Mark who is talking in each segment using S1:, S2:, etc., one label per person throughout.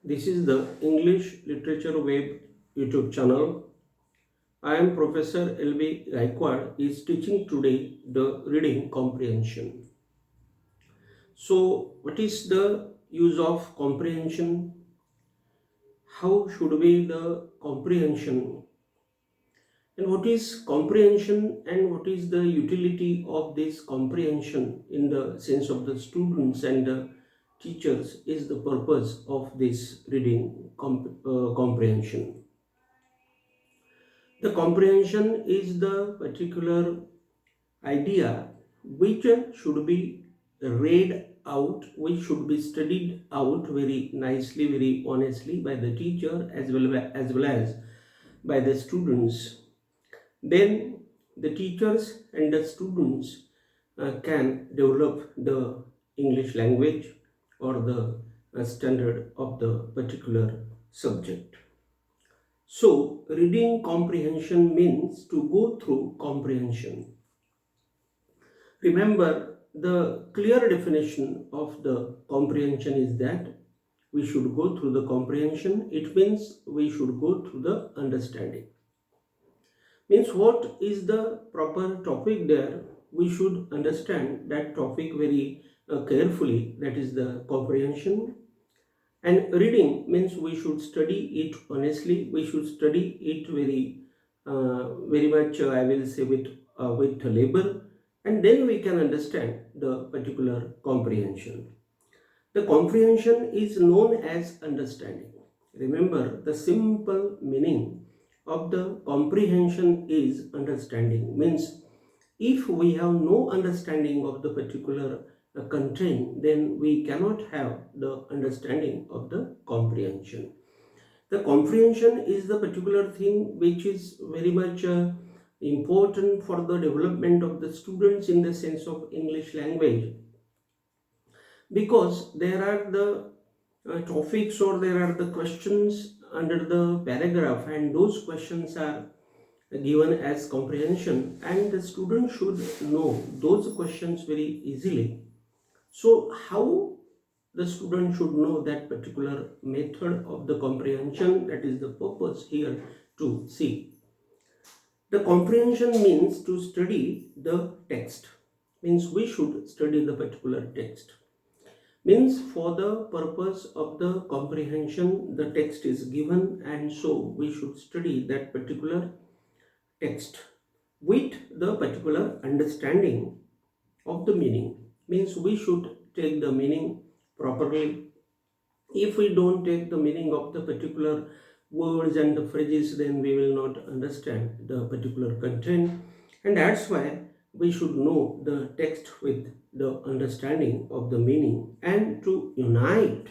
S1: This is the English Literature Web YouTube channel. I am Prof.L.B. Gayakawad is teaching today the reading comprehension. So, what is the use of comprehension? How should be the comprehension? And what is comprehension and what is the utility of this comprehension in the sense of the students and the teachers is the purpose of this reading comprehension. The comprehension is the particular idea which should be read out, which should be studied out very nicely, very honestly by the teacher as well as by the students. Then the teachers and the students can develop the English language or the standard of the particular subject. So, reading comprehension means to go through comprehension. Remember, the clear definition of the comprehension is that we should go through the comprehension. It means we should go through the understanding. Means what is the proper topic there? We should understand that topic very carefully. That is the comprehension. And reading means we should study it honestly. We should study it very much. I will say with labor, and then we can understand the particular comprehension. The comprehension is known as understanding. Remember, the simple meaning of the comprehension is understanding. Means if we have no understanding of the particular content, then we cannot have the understanding of the comprehension. The comprehension is the particular thing which is very much important for the development of the students in the sense of English language, because there are the topics or there are the questions under the paragraph, and those questions are given as comprehension, and the student should know those questions very easily. So how the student should know that particular method of the comprehension? That is the purpose here to see. The comprehension means to study the text. Means we should study the particular text. Means for the purpose of the comprehension, the text is given, and so we should study that particular text with the particular understanding of the meaning. Means we should take the meaning properly. If we don't take the meaning of the particular words and the phrases, then we will not understand the particular content, and that's why we should know the text with the understanding of the meaning and to unite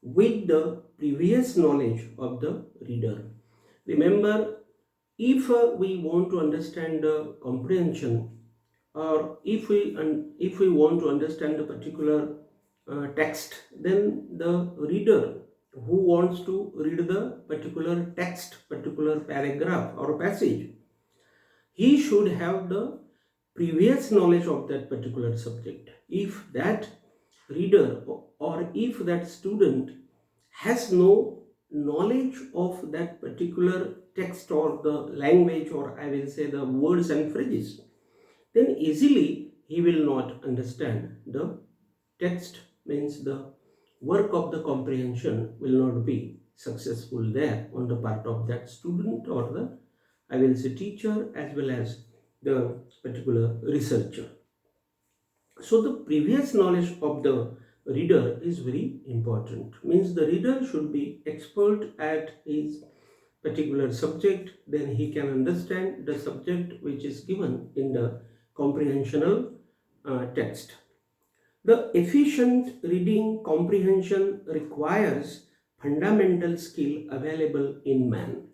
S1: with the previous knowledge of the reader. Remember, if we want to understand the comprehension, or if we want to understand the particular text, then the reader who wants to read the particular text, particular paragraph or passage, he should have the previous knowledge of that particular subject. If that reader or if that student has no knowledge of that particular text or the language, or I will say the words and phrases, then easily he will not understand the text. Means the work of the comprehension will not be successful there on the part of that student or the, I will say, teacher as well as the particular researcher. So the previous knowledge of the reader is very important. Means the reader should be expert at his particular subject, then he can understand the subject which is given in the comprehensional text. The efficient reading comprehension requires fundamental skill available in man.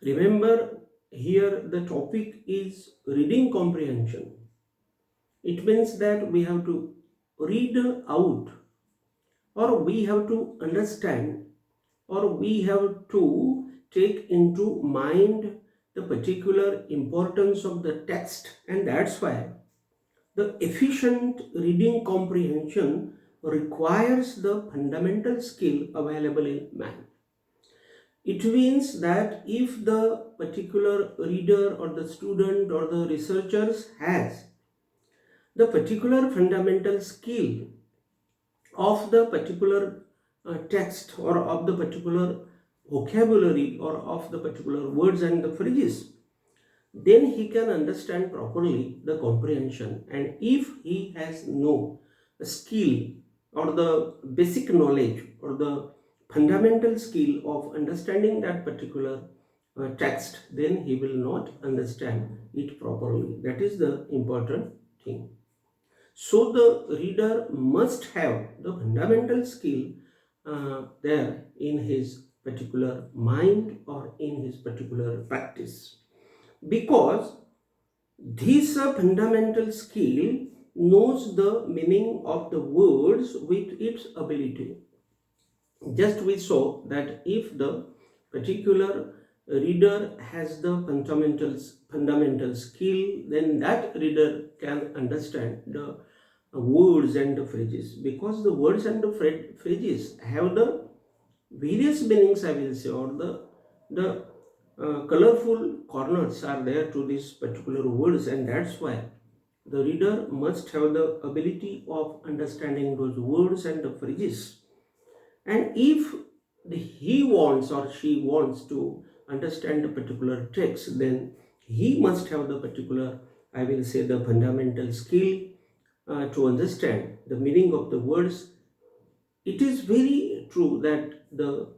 S1: Remember, here the topic is reading comprehension. It means that we have to read out, or we have to understand, or we have to take into mind the particular importance of the text, and that's why the efficient reading comprehension requires the fundamental skill available in man. It means that if the particular reader or the student or the researchers has the particular fundamental skill of the particular text or of the particular vocabulary or of the particular words and the phrases, then he can understand properly the comprehension. And if he has no skill or the basic knowledge or the fundamental skill of understanding that particular text, then he will not understand it properly. That is the important thing. So the reader must have the fundamental skill there in his particular mind or in his particular practice, because this fundamental skill knows the meaning of the words with its ability. Just we saw that if the particular reader has the fundamental skill, then that reader can understand the words and the phrases, because the words and the phrases have the various meanings, I will say, or the colorful corners are there to these particular words, and that's why the reader must have the ability of understanding those words and the phrases. And if he wants or she wants to understand a particular text, then he must have the particular, I will say, the fundamental skill to understand the meaning of the words. It is very true that the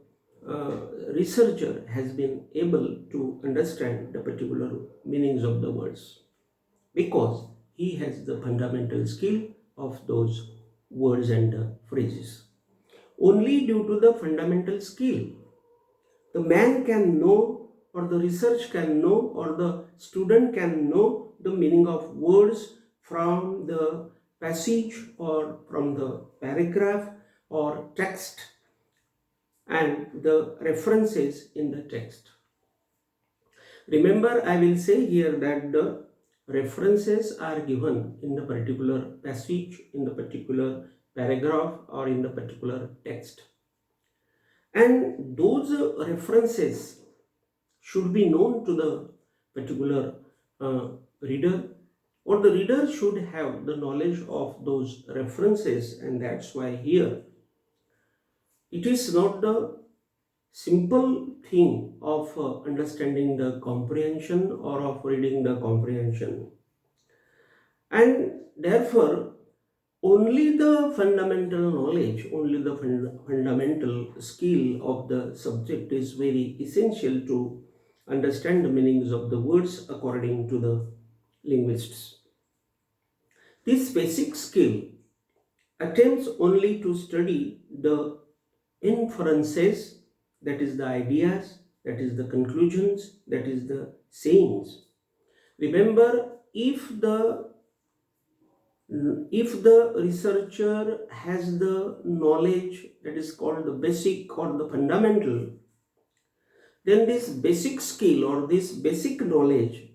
S1: researcher has been able to understand the particular meanings of the words because he has the fundamental skill of those words and phrases. Only due to the fundamental skill, the man can know, or the research can know, or the student can know the meaning of words from the passage or from the paragraph or text and the references in the text. Remember, I will say here that the references are given in the particular passage, in the particular paragraph, or in the particular text. And those references should be known to the particular reader, or the reader should have the knowledge of those references. And that's why here it is not the simple thing of understanding the comprehension or of reading the comprehension. And therefore, only the fundamental knowledge, only the fundamental skill of the subject is very essential to understand the meanings of the words according to the linguists. This basic skill attempts only to study the inferences, that is the ideas, that is the conclusions, that is the sayings. Remember, if the researcher has the knowledge that is called the basic or the fundamental, then this basic skill or this basic knowledge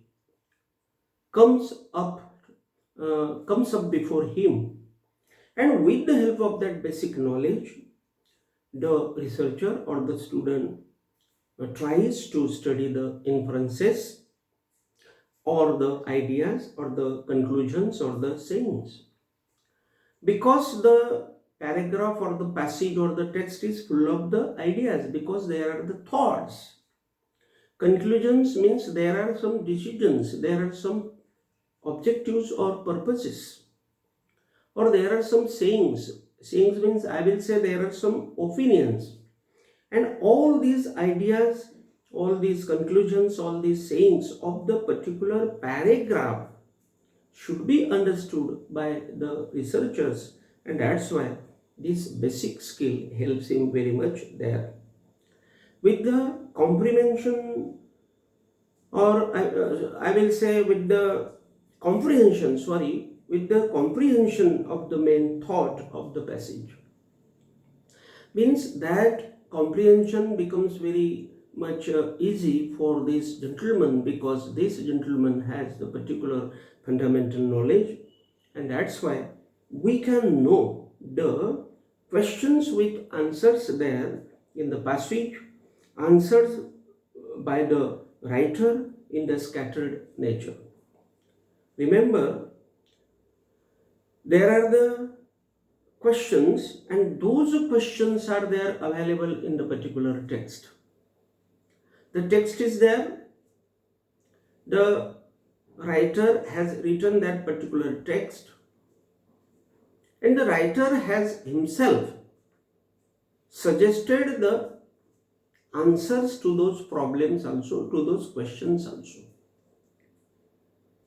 S1: comes up before him, and with the help of that basic knowledge, the researcher or the student tries to study the inferences or the ideas or the conclusions or the sayings. Because the paragraph or the passage or the text is full of the ideas, because there are the thoughts. Conclusions means there are some decisions, there are some objectives or purposes, or there are some sayings. Sayings means, I will say, there are some opinions. And all these ideas, all these conclusions, all these sayings of the particular paragraph should be understood by the researchers, and that's why this basic skill helps him very much there. With the comprehension, or I will say with the comprehension, with the comprehension of the main thought of the passage, means that comprehension becomes very much easy for this gentleman, because this gentleman has the particular fundamental knowledge, and that's why we can know the questions with answers there in the passage, answers by the writer in the scattered nature. Remember, there are the questions, and those questions are there available in the particular text. The text is there, the writer has written that particular text, and the writer has himself suggested the answers to those problems also, to those questions also.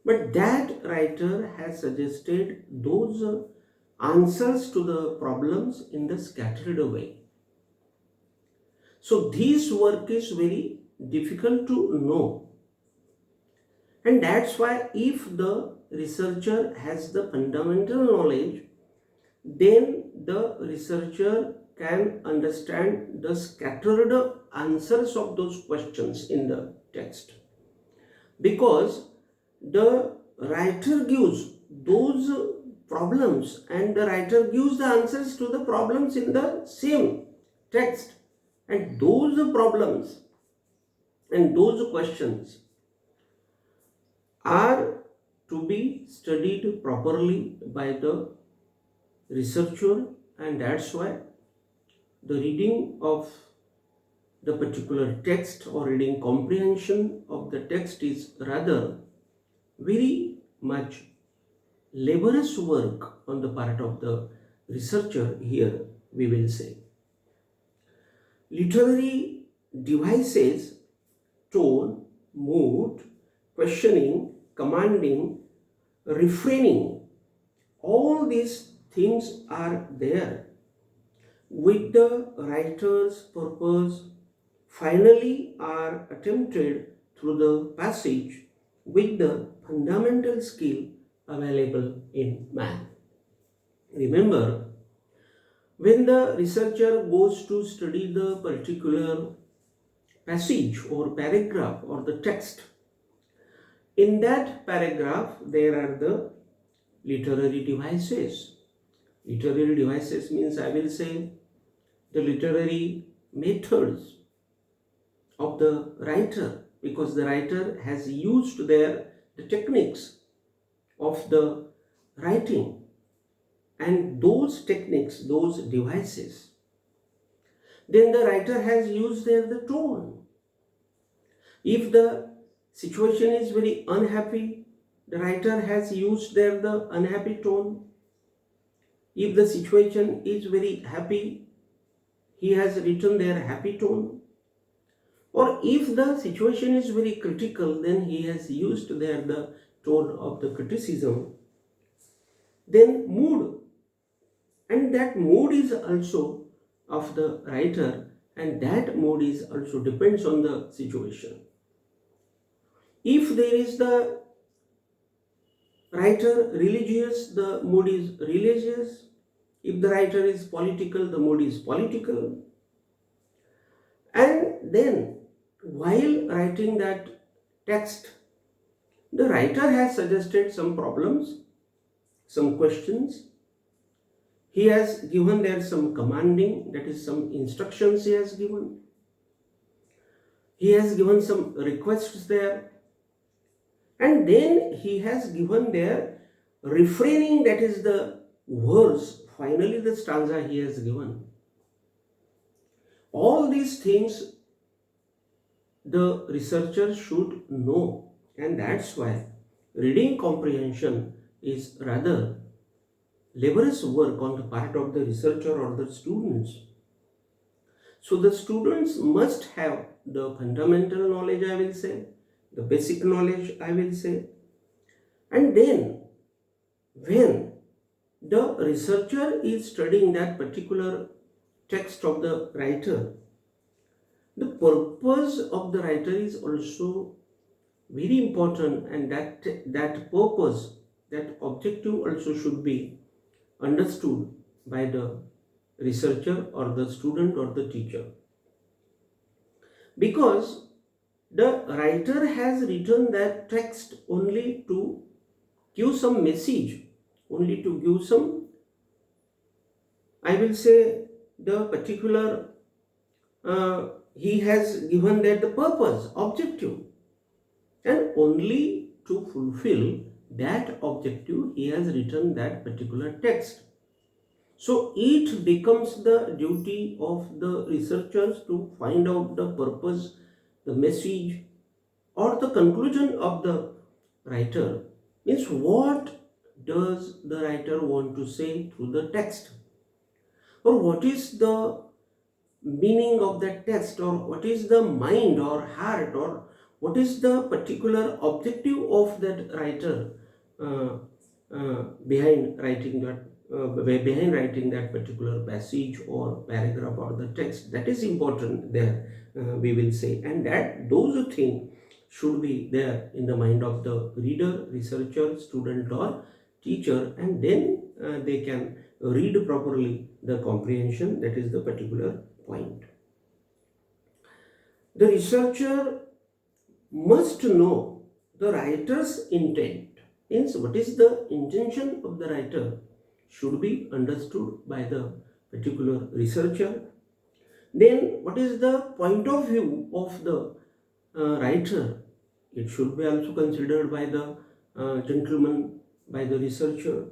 S1: But that writer has suggested those answers to the problems in the scattered way. So this work is very difficult to know. And that's why if the researcher has the fundamental knowledge, then the researcher can understand the scattered answers of those questions in the text. Because the writer gives those problems and the writer gives the answers to the problems in the same text, and those problems and those questions are to be studied properly by the researcher, and that's why the reading of the particular text or reading comprehension of the text is rather very much laborious work on the part of the researcher here, we will say. Literary devices, tone, mood, questioning, commanding, refraining, all these things are there with the writer's purpose finally are attempted through the passage with the fundamental skill available in man. Remember, when the researcher goes to study the particular passage or paragraph or the text, in that paragraph there are the literary devices. Literary devices means, I will say, the literary methods of the writer, because the writer has used there the techniques of the writing, and those techniques, those devices. Then the writer has used there the tone. If the situation is very unhappy, the writer has used there the unhappy tone. If the situation is very happy, he has written there happy tone. Or if the situation is very critical, then he has used there the tone of the criticism. Then mood, and that mood is also of the writer, and that mood is also depends on the situation. If there is the writer religious, the mood is religious. If the writer is political, the mood is political. And then while writing that text, the writer has suggested some problems, some questions. He has given there some commanding, that is some instructions he has given. He has given some requests there. And then he has given there refraining, that is the verse, finally the stanza he has given. All these things the researcher should know, and that's why reading comprehension is rather laborious work on the part of the researcher or the students. So the students must have the fundamental knowledge, I will say, the basic knowledge, I will say. And then when the researcher is studying that particular text of the writer, the purpose of the writer is also very important, and that purpose, that objective also should be understood by the researcher or the student or the teacher. Because the writer has written that text only to give some message, only to give some I will say the particular, he has given that the purpose, objective, and only to fulfill that objective he has written that particular text. So it becomes the duty of the researchers to find out the purpose, the message, or the conclusion of the writer. Means what does the writer want to say through the text? Or what is the meaning of that text, or what is the mind or heart, or what is the particular objective of that writer uh, behind writing that particular passage or paragraph or the text. That is important there, we will say, and that those things should be there in the mind of the reader, researcher, student, or teacher, and then they can read properly the comprehension. That is the particular point. The researcher must know the writer's intent. Means what is the intention of the writer should be understood by the particular researcher. Then what is the point of view of the writer? It should be also considered by the gentleman, by the researcher.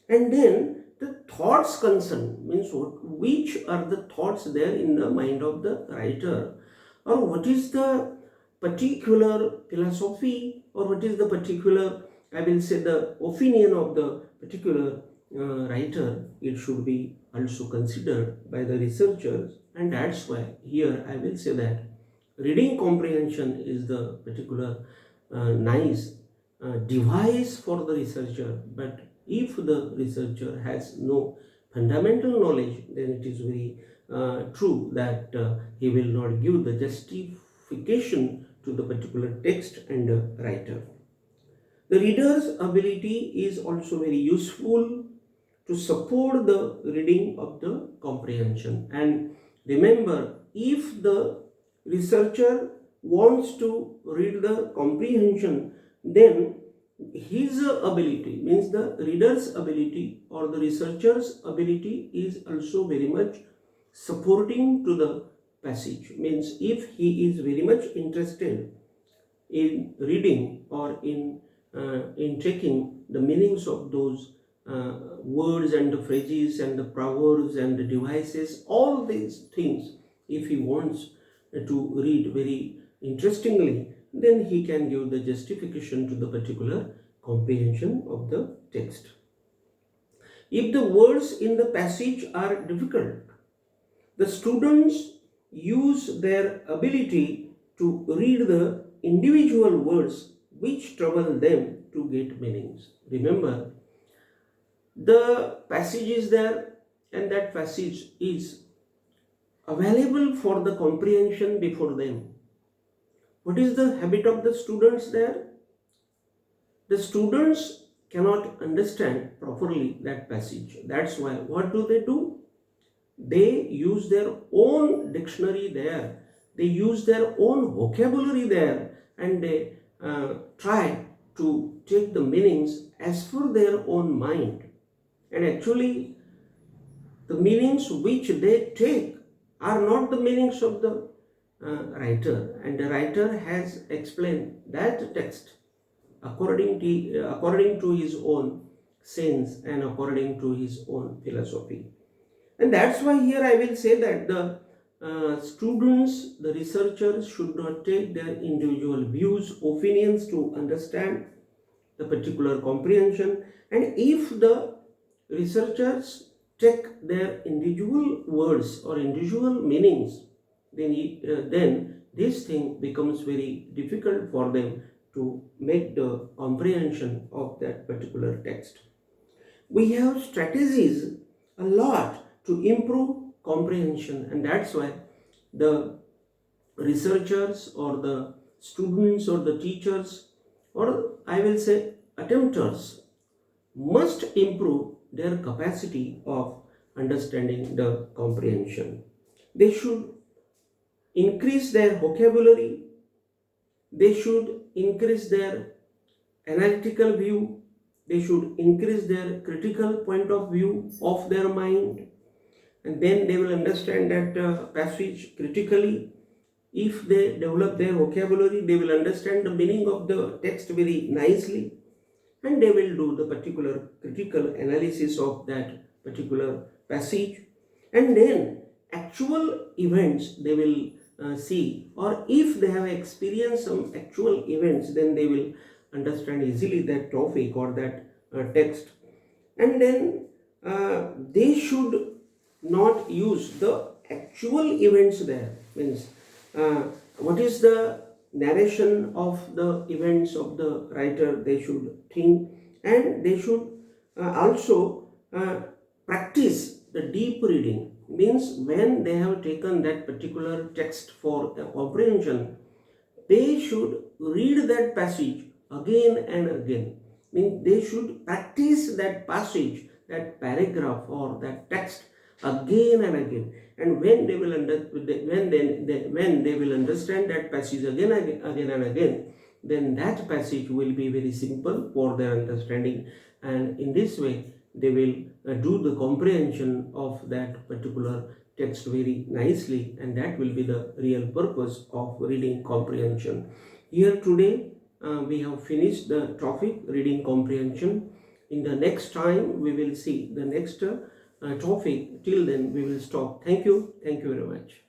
S1: And then the thoughts concerned, means which are the thoughts there in the mind of the writer, or what is the particular philosophy, or what is the particular, I will say, the opinion of the particular writer. It should be also considered by the researchers, and that's why here I will say that reading comprehension is the particular nice device for the researcher. But if the researcher has no fundamental knowledge, then it is very true that he will not give the justification to the particular text and writer. The reader's ability is also very useful to support the reading of the comprehension. And remember, if the researcher wants to read the comprehension, then his ability, means the reader's ability or the researcher's ability, is also very much supporting to the passage. Means if he is very much interested in reading or in checking the meanings of those words and the phrases and the proverbs and the devices, all these things, if he wants to read very interestingly, then he can give the justification to the particular comprehension of the text. If the words in the passage are difficult, the students use their ability to read the individual words which trouble them to get meanings. Remember, the passage is there, and that passage is available for the comprehension before them. What is the habit of the students there? The students cannot understand properly that passage. That's why what do? They use their own dictionary there. They use their own vocabulary there, and they try to take the meanings as per their own mind. And actually, the meanings which they take are not the meanings of the writer, and the writer has explained that text according to his own sense and according to his own philosophy. And that's why here I will say that the students, the researchers, should not take their individual views, opinions to understand the particular comprehension. And if the researchers take their individual words or individual meanings, then this thing becomes very difficult for them to make the comprehension of that particular text. We have strategies a lot to improve comprehension, and that's why the researchers or the students or the teachers, or I will say attempters, must improve their capacity of understanding the comprehension. They should increase their vocabulary, they should increase their analytical view, they should increase their critical point of view of their mind, and then they will understand that passage critically. If they develop their vocabulary, they will understand the meaning of the text very nicely, and they will do the particular critical analysis of that particular passage, and then actual events they will see, or if they have experienced some actual events, then they will understand easily that topic or that text. And then they should not use the actual events there, means uh, what is the narration of the events of the writer, they should think, and they should also practice the deep reading, means when they have taken that particular text for comprehension, they should read that passage again and again. Means they should practice that passage, that paragraph or that text again and again. And when they will when they will understand that passage again and again, then that passage will be very simple for their understanding. And in this way, they will do the comprehension of that particular text very nicely, and that will be the real purpose of reading comprehension. Here today we have finished the topic reading comprehension. In the next time we will see the next topic. Till then we will stop. Thank you very much.